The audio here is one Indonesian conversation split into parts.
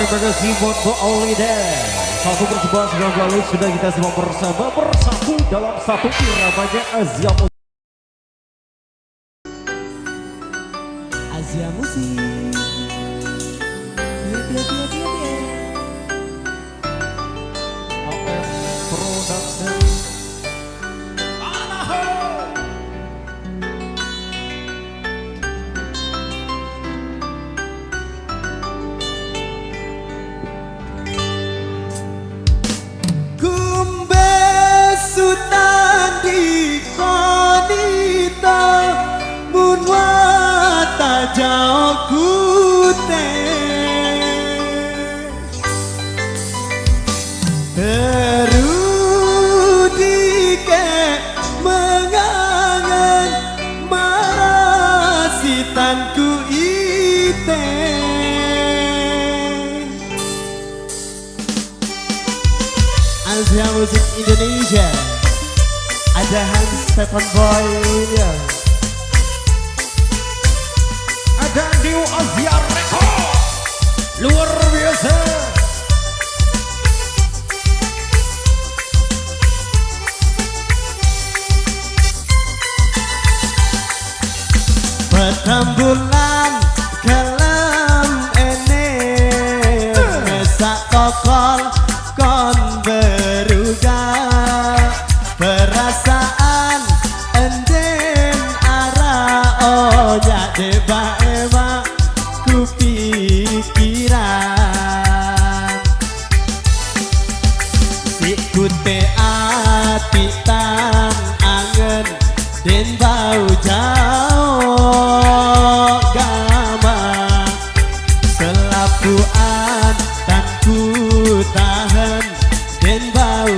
terima kasih Moto Aulida. Satu persembahan sudah balik, sudah kita semua bersama bersatu dalam satu iramanya Asia Musik. Asia Musik. Production. Sultan di konita munwata jauh kute terudike mengangan marasitanku ite. Asia Musik Indonesia. Ada Hans Stefan Boy ya. Ada New Asia Record. Luar biasa. Petambulan kelam ene mesak kokol kon beruga perasaan enden arah oja deba ema ku pikiran si kute ati tan angen den bau jauh gama selapuan tan ku tahan den bau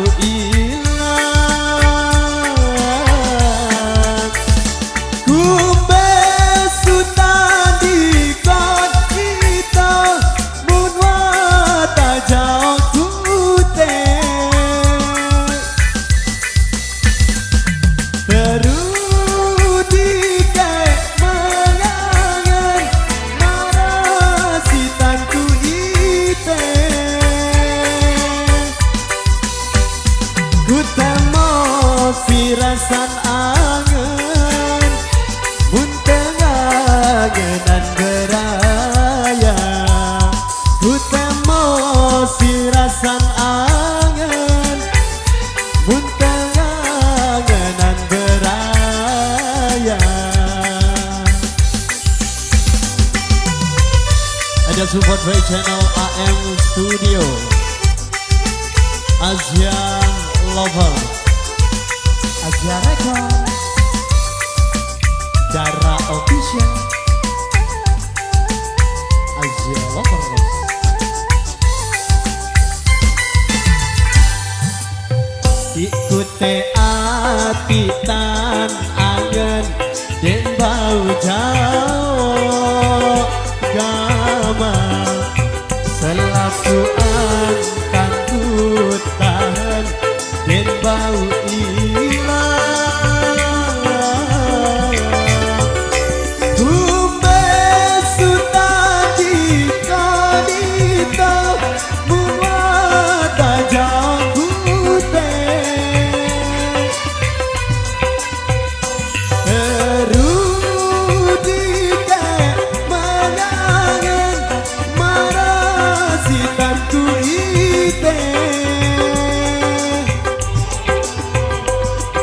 rasan angen munteng angenan beraya ku temo si rasan angen munteng angenan beraya. Ada support by channel AM Studio Asia Lover Asia Record Dara Official Asia Lovers Ikute ati tan angen den bau jauh gama selapuan takut tahan den bau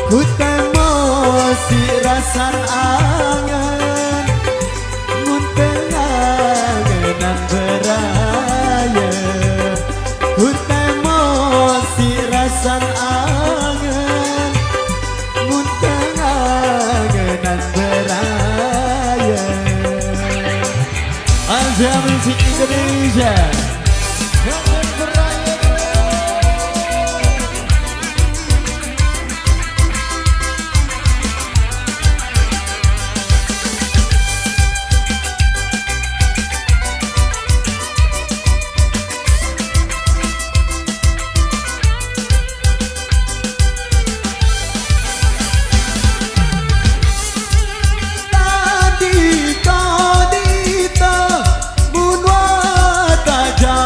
ku temo si rasan angen munteng angenan beraya ku temo si rasan angen munteng angenan beraya. Asia Musik Indonesia. Tadi kau dita munwa tajam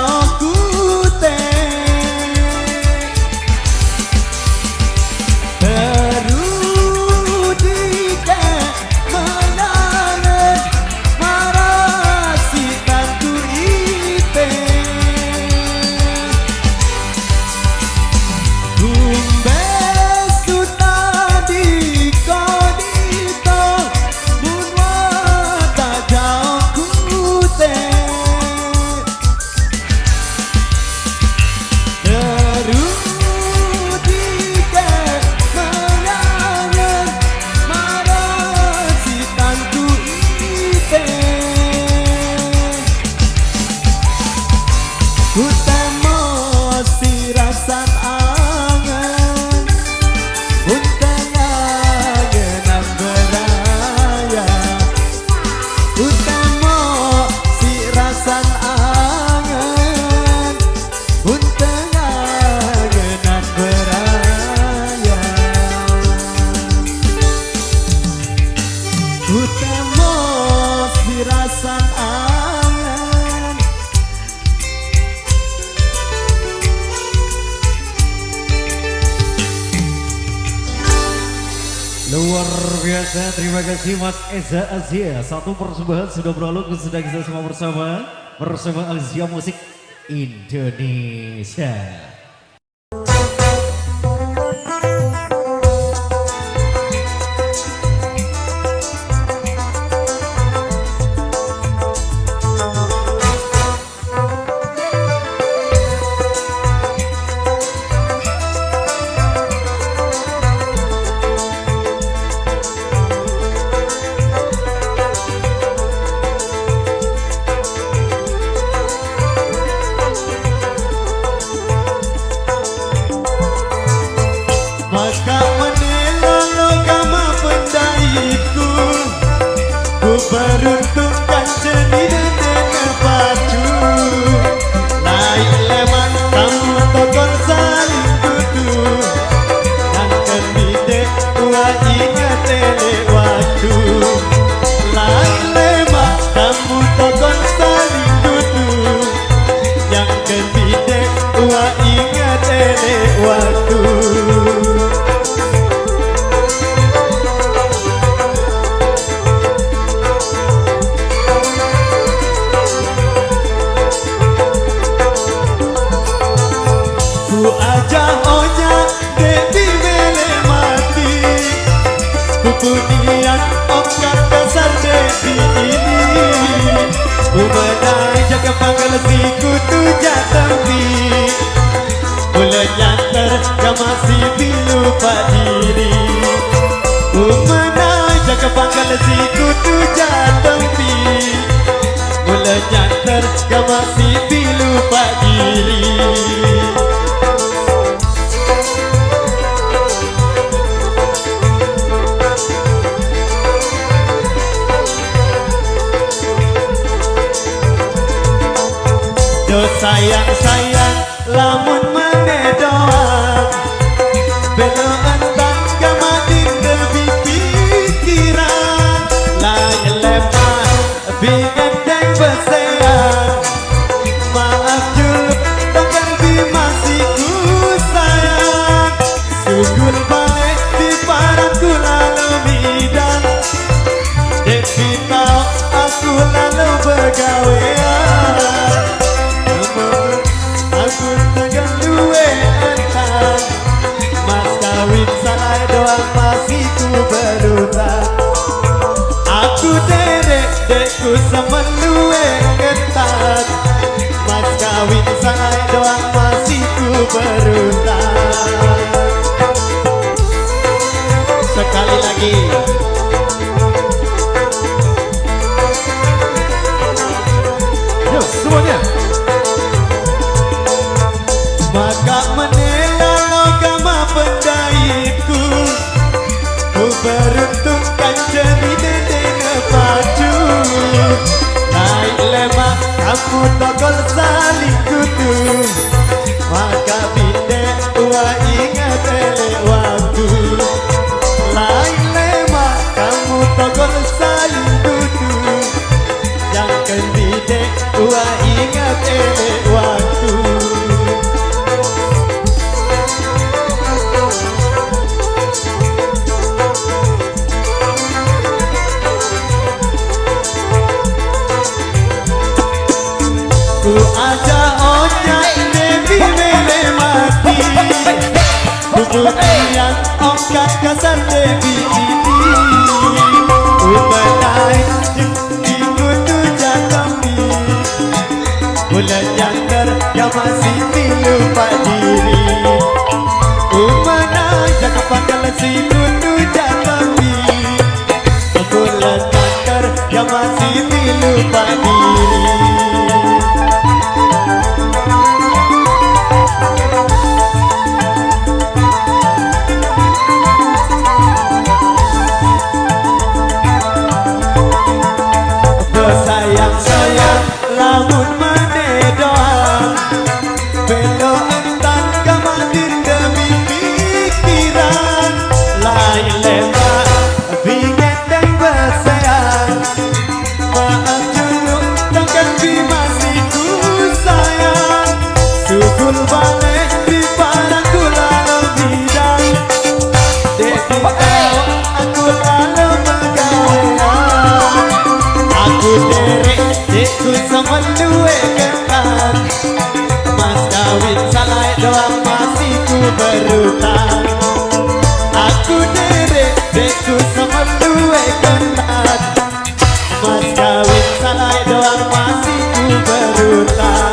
utama si rasan angen unteng angenan beraya utama si rasan angen Luar biasa, terima kasih Mas Eza Azia. Satu persembahan sudah berlalu, sudah kita semua bersama Azia Musik Indonesia. Maka menelolo kama pendaiku ku beruntukkan seni dan baju naik leman kamu tokon saling kudu dan kembide ua ingat waktu naik leman kamu tokon saling kudu yang kembide ua ingat waktu. Ku ajak onya debi mele mati ku punian okat kasar debi ini ku menai jaga panggal si kutu jatampi boleh nyantar gak masih lupa diri ku menai jaga panggal si kutu jatampi boleh nyantar gak masih lupa diri. Sayang-sayang lamun menedoan belo entang gamadin lebih pikiran lain lemah bingan dan besean maaf juluk tongkan masih ku sayang sugul balik di paranku lalu midang Devi tau aku lalu begawean aku tegang duwe entang mas kawin salah doang masih ku berutang aku dekku semen duwe entang mas kawin salah doang masih ku berutang. Sekali lagi yuk semuanya. Maka menelalo gama pendaiku ku beruntukkan jeni dengan baju naik lemak kamu tokol saling kudu maka binde ua ingat waktu naik lemak kamu tokol saling kudu yang binde ua ingat waktu. Ku ajak ojak debi mele mati ku putian okat kasar debi ini ku menai di kutu jatami bulan jantar yang masih lupa diri ku menai jaga panggal si kutu jatami bulan jantar yang masih lupa diri. sama luwe ketat. Mas kawin salah doang masih ku berutang. Aku derek dekku sama luwe ketat. Mas kawin salah doang masih ku berutang.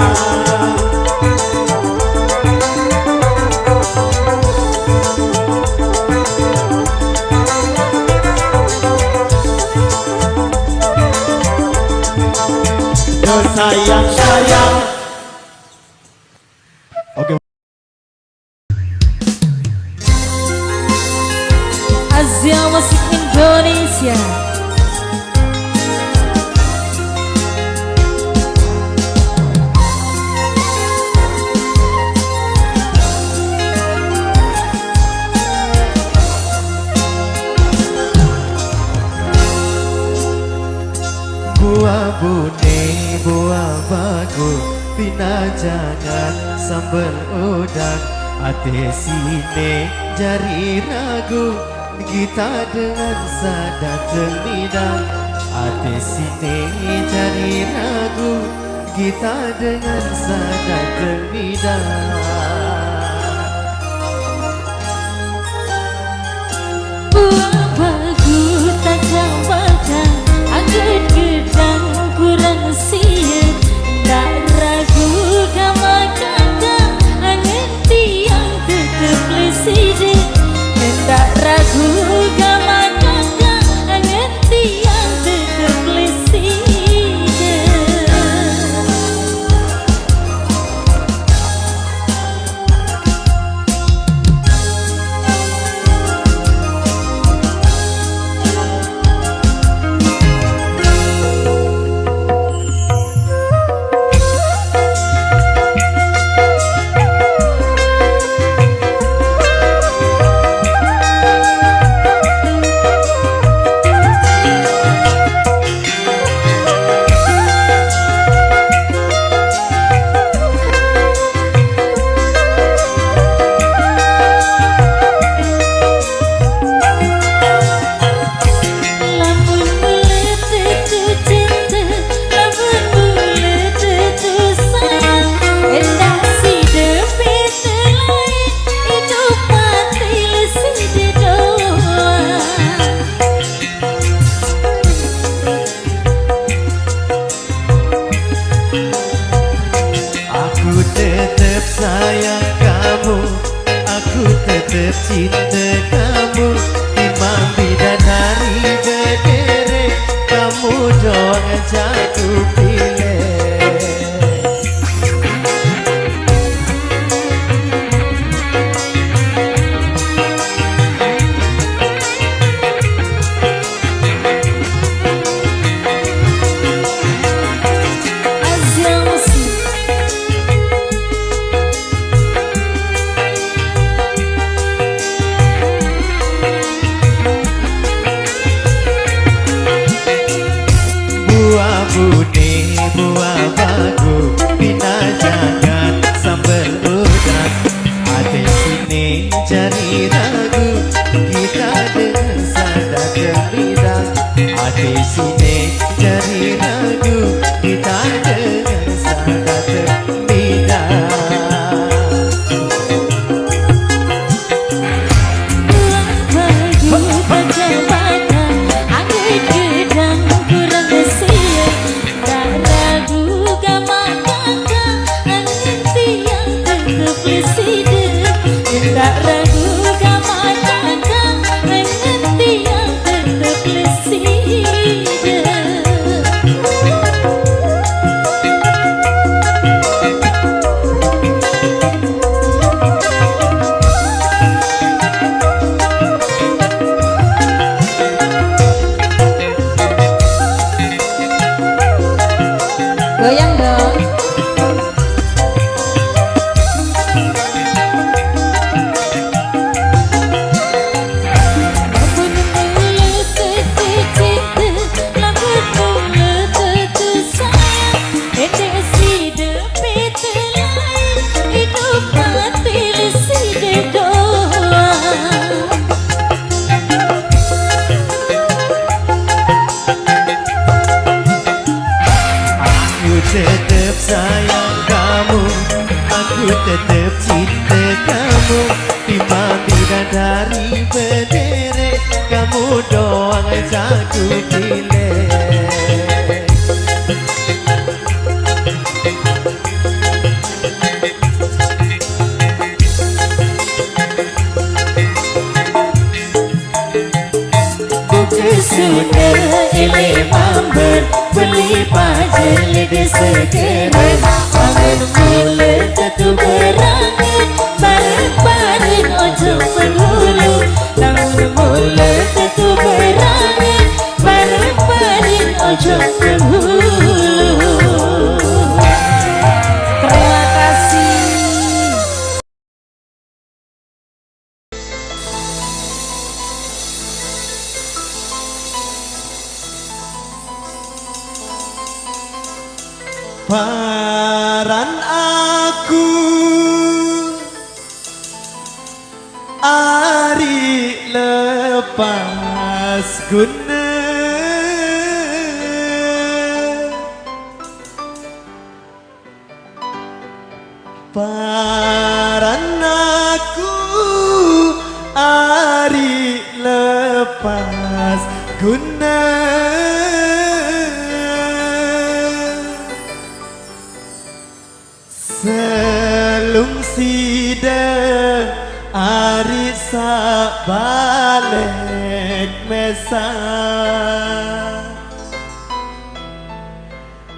Sayang sayang. Oke. Asia Musik Indonesia. Buah bune, buah bagus, pina jangan sambal udang. Ate sine jari ragu, kita dengan sadar terlidang. Ate sine jari ragu, kita dengan sadar terlidang. Buah bagus tak jambatan, angkat gedang kurang siap. Tak ragu kama kakak, angin tiang tetep leside. Tak ragu kama kakak, angin tiang tetep leside. Sayang kamu, aku tetap cinta kamu. Imam bidadari berdiri, kamu doang jatuh pilih. Asia Musik. Buah bune, buah bagus, pina jangan sambal udang. Ate sini jari ragu, kita dengan sadar terlidang. Ate sini jari ragu, kita dengan sadar terlidang. Gedang kurang siap, tak ragu kama tetap sayang kamu, aku tetap cinta kamu. Timbang bidadari berderet, kamu doang aku pilih. Sudah ele mamber beli pajel di sekeran angan mulut tetu berangan bareng-bareng ojo penghulu angan mulut tetu berangan bareng-bareng ojo penghulu. Terima kasih. Paran aku ari lepas guna, paran aku ari lepas guna. Selung sida ari sak balik mesa,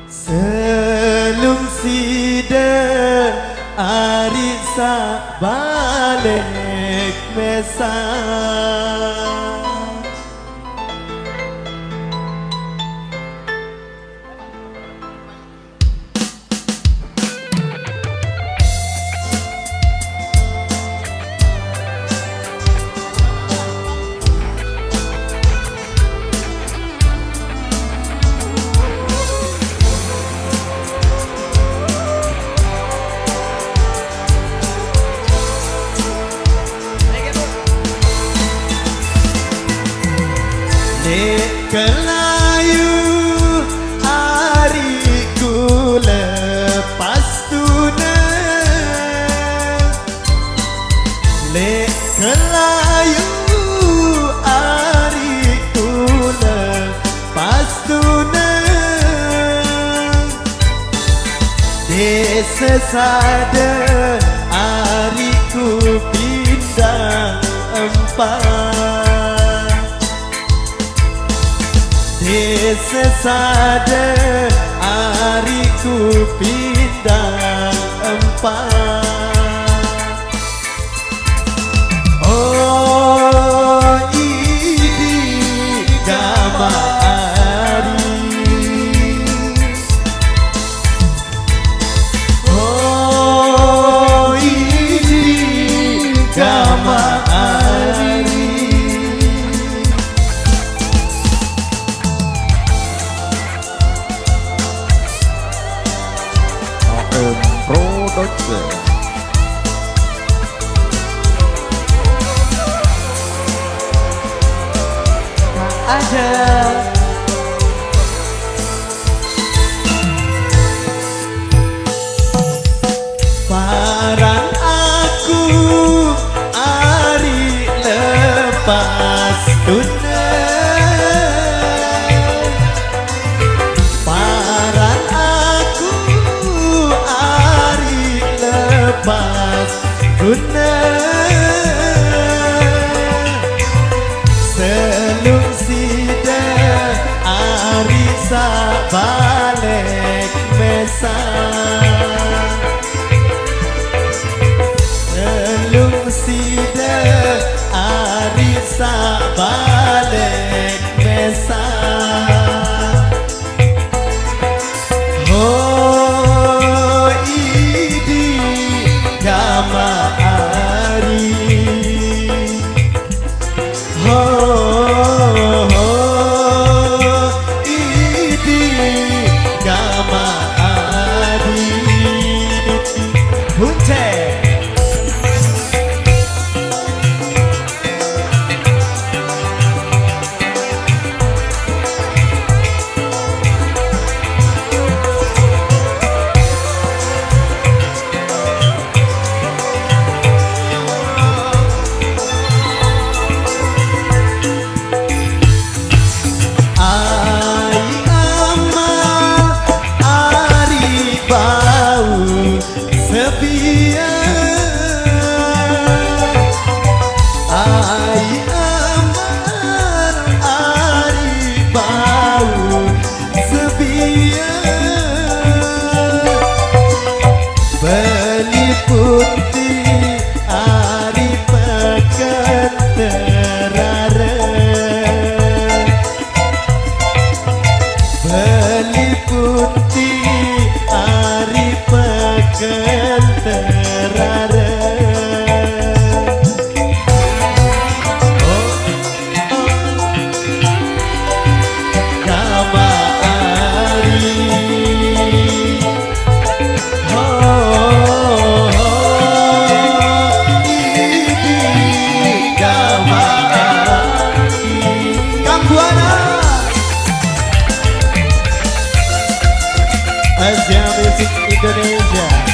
selung sida ari sak balik mesa. Kelayu hariku lepas tunai, lek kelayu hariku lepas tunai. Desa sada hariku bintang empat, desa sada hariku bintang empat. Oh ini gama hari, oh ini gama hari. Production. Ada paran aku hari lepas tunai, paran aku hari lepas tunai. Selung sida ari sak balik mesa, selung sida ari sak balik mesa. Oh ini gama hari, oh ini gama hari. kunti ari peken terare Gama ari Asia Music Indonesia.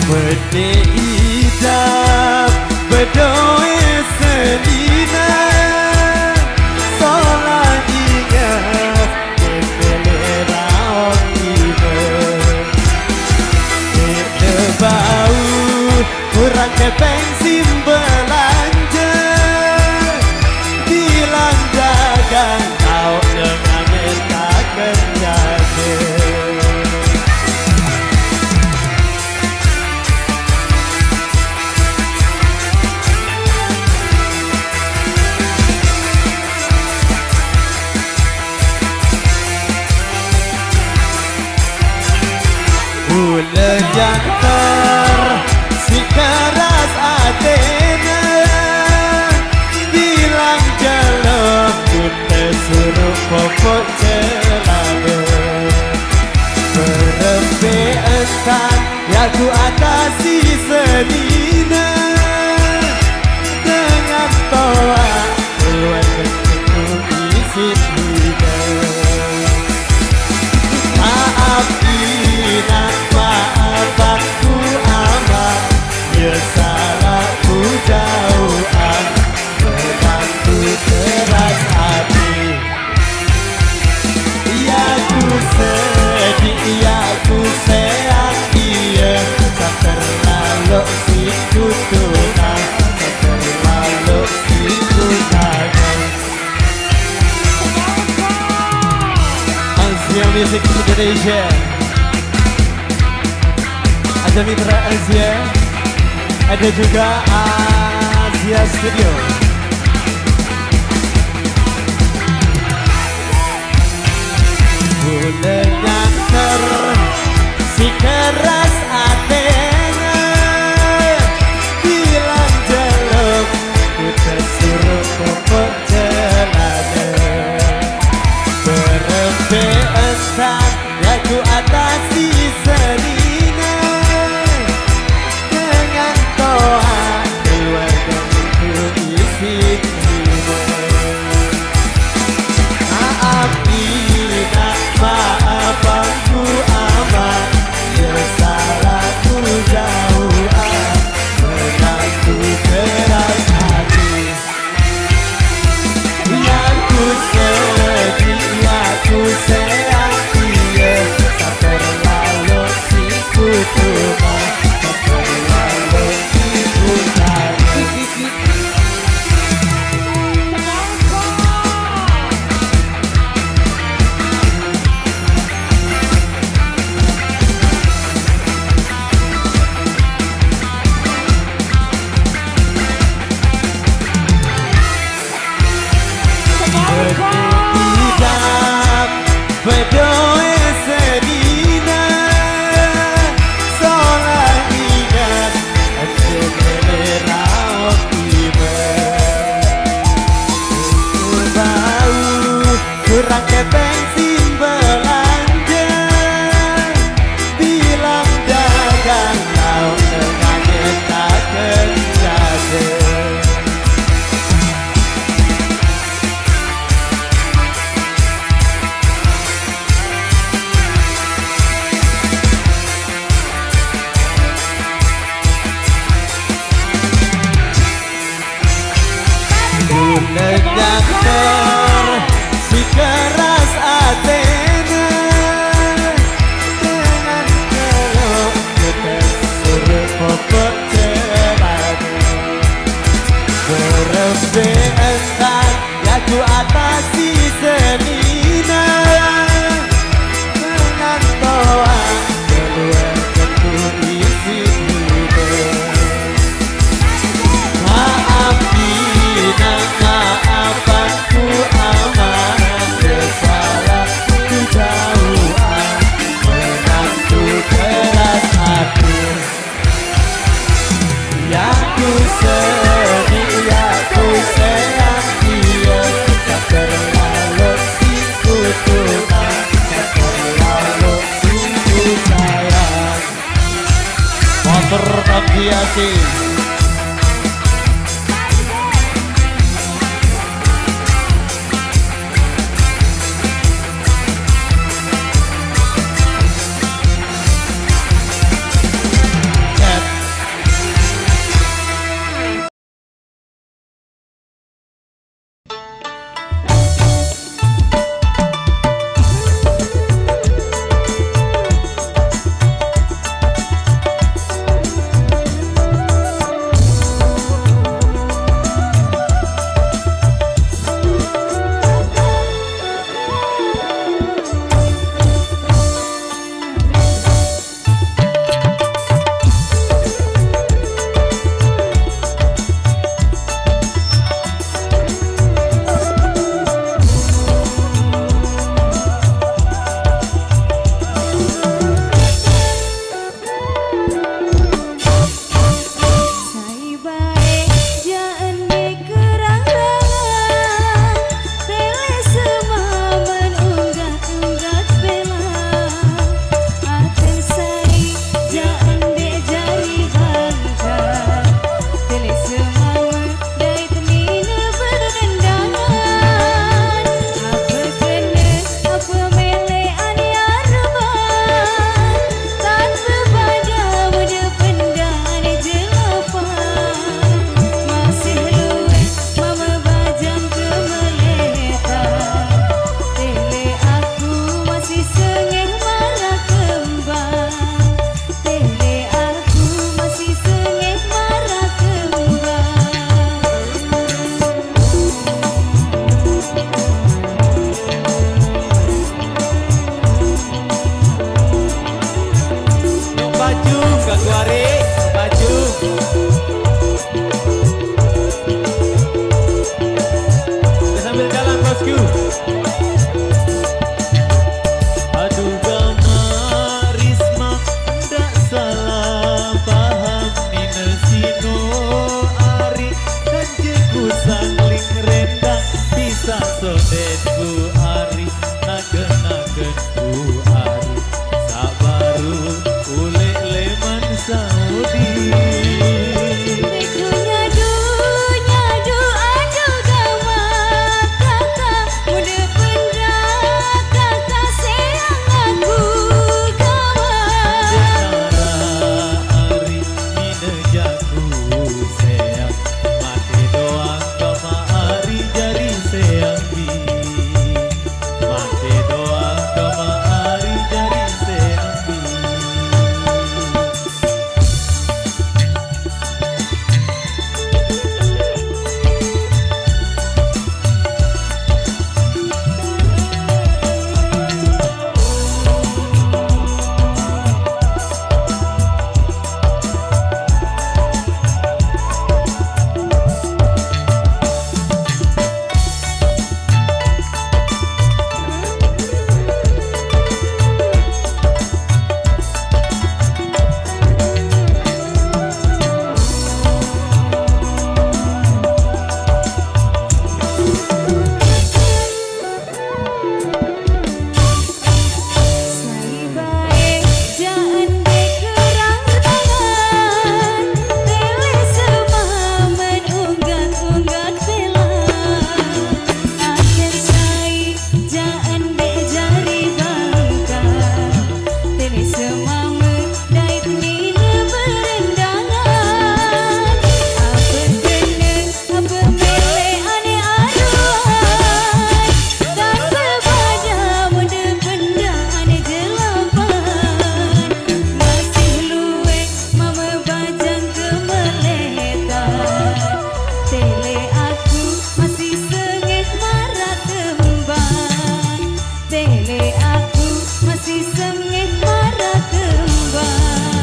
Bede idap bedoe sedina Solan ingat kepele raon ibe Kete bau kurang kepensim belanja Bilang dagang kau dengan tak kerjanya Ula nyanter si keras atena bilang jelek kita suruh popok celana berembe entan ya ku atasi sedina dengan toa keluar ketemu isi hidup. Maaf Ina, maaf aku amat, ya salahku jauhan, menantu keras hati. Ya ku sedih, ya ku sayang dia, tak terlalu si kutuna, tak terlalu si kutana. Asia Music Indonesia, ada Mitra Asia, ada juga Asia Studio. Boleh nyanter si keras atena bilang jelek kita suruh popok celana berembe entan ya ku atasi sedina dengan toa keluarga itu isi hidup. Maaf Ina, maaf aku amat, ya salahku jauhan, menantu keras hati. Yang ku sedih, yang ku sayang dia, tak terlalu si kutuna, tak terlalu si kutana. Tidak berdoa sedina seolah ingat sebenarnya tiba bau kurang ke bensin belanja bilang dagang kau dengan tak kerja. Nyanter si keras atena dengan kelok kita suruh popok celana berembe entan ya ku atasi sedina dengan toa keluar ketemu isi hidup. Maaf Ina, maaf aku amat, kesalahanku jauhan, menantu keras hati. Ya ku sedih, ya ku sayang dia, tak terlalu si kutuna, tak terlalu si sayang. Motor Tambiasi. Ganggu Ari, maju. Kita sambil jalan bosku. Aduh gama Risma ndak salah paham Nina Sino Ari kanjeku sangling rendang bisa sonetku Ari nagen-nagen ku Ari sabaru ule leman Saudi.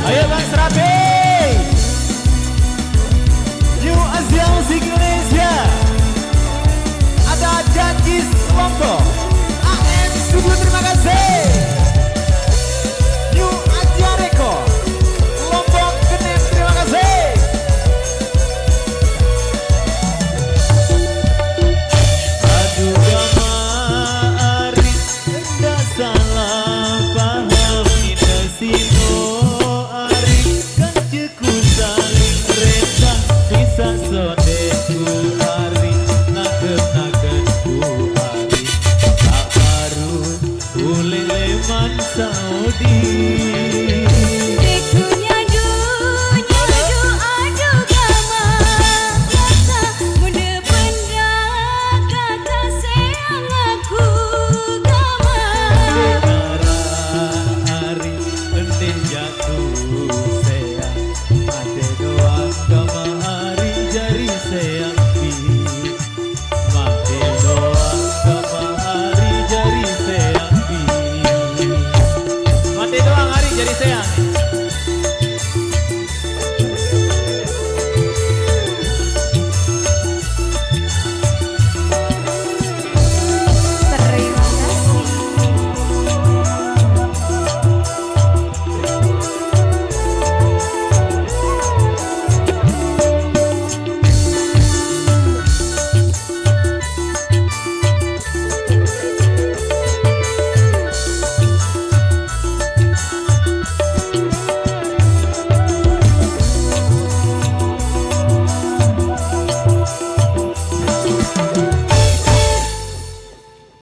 Ayo Bang Serabi.